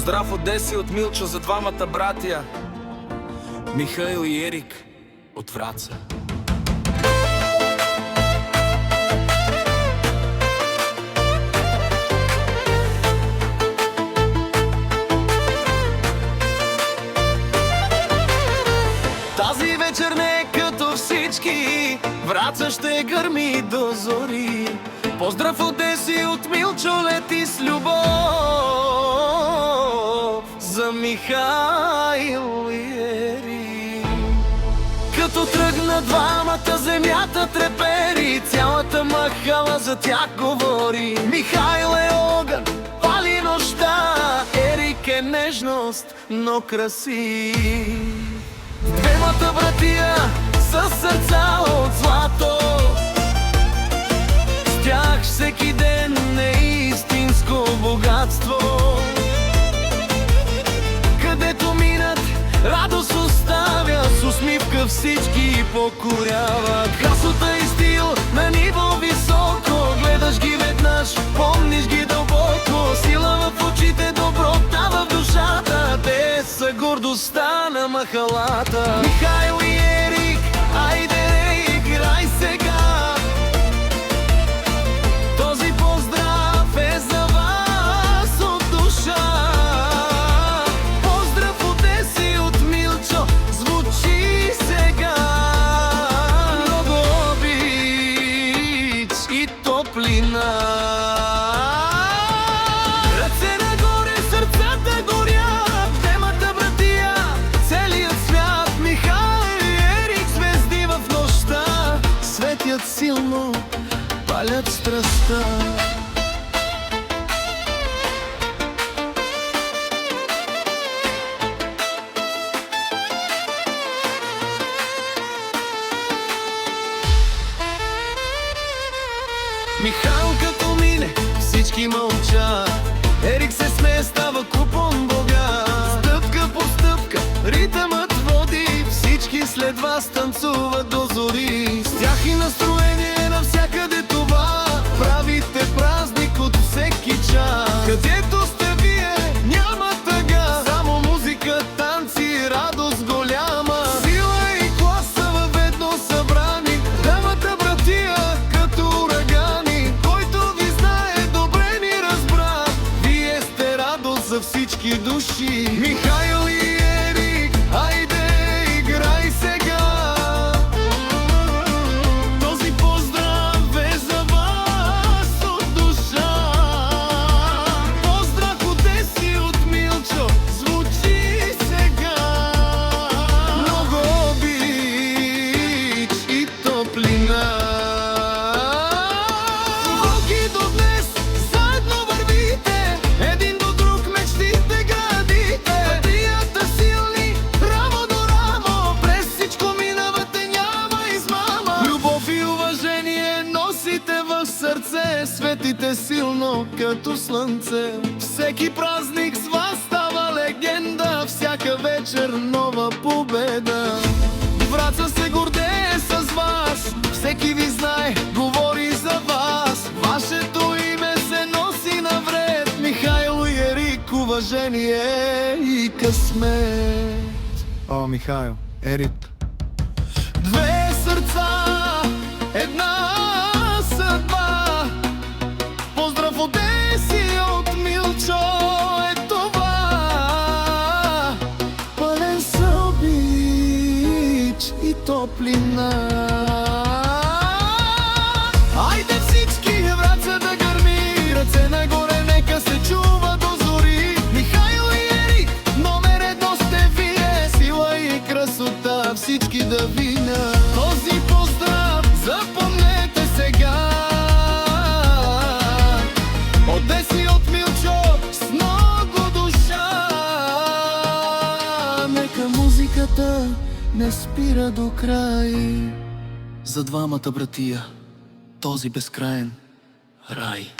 Поздрав от Деси, от Милчо за двамата братя Михаил и Ерик от Враца. Тази вечер не е като всички, Враца ще гърми до зори. Поздрав от Деси, от Милчо лети с любов за Михаил и Ерик. Като тръгна двамата, земята трепери, цялата махала за тях говори. Михаил е огън, пали нощта, Ерик е нежност, но красив. Двемата братия със сърца от злато, с тях всеки ден е истинско богатство. Където минат, радост оставя, с усмивка всички покоряват. Красота и стил на ниво високо, гледаш ги веднъж, помниш ги дълбоко. Сила в очите, доброта в душата, те са гордостта на махалата. Михаил и Ерик, айде играй сега, този поздрав е за вас от душа. Поздрав от Деси, от Милчо звучи сега. Много обич и топлина, ръце нагоре, сърцата горят. Темата братия, целият свят, Михаил и Ерик, звезди в нощта, светят силно, палят страстта. Михаил като мине, всички мълчат, Ерик се смее, става купон богат. Стъпка по стъпка, ритъмът води, всички след вас танцуват до зори. С тях и настроение навсякъде това, правите празник от всеки час. Където сте вие, няма тъга, само музика, танци, радост голяма. Сила и класа във едно събрани, двамата братия като урагани. Който ви знае, добре ни разбра, вие сте радост за всички души. Михаил и Ерик, айде играй сега, този поздрав е за вас от душа. Поздрав от Деси, от Милчо звучи сега. Много обич и топлина, волки до днес заедно вървите, един до друг мечтите градите. Братията силни, рамо до рамо, през всичко минавате, няма измама. Любов и уважение носите в сърце, светите силно като слънце. Всеки празник с вас става легенда, всяка вечер нова победа. Враца се гордее с вас, всеки ви знае, говори за вас. Вашето име се носи навред, Михаил и Ерик, уважение и късмет. О, Михаил, Ерик. Две сърца, една съдба, поздрав от Деси, от Милчо е това. Пълен с обич и топлина. Айде всички, Враца да гърми, ръце нагоре, нека се чува до зори. Михаил и Ерик, номер едно сте вие, сила и красота всички да вина. Този поздрав запомнете сега, от Деси, от Милчо с много душа. Нека музиката не спира до край, за двамата братия този безкраен рай.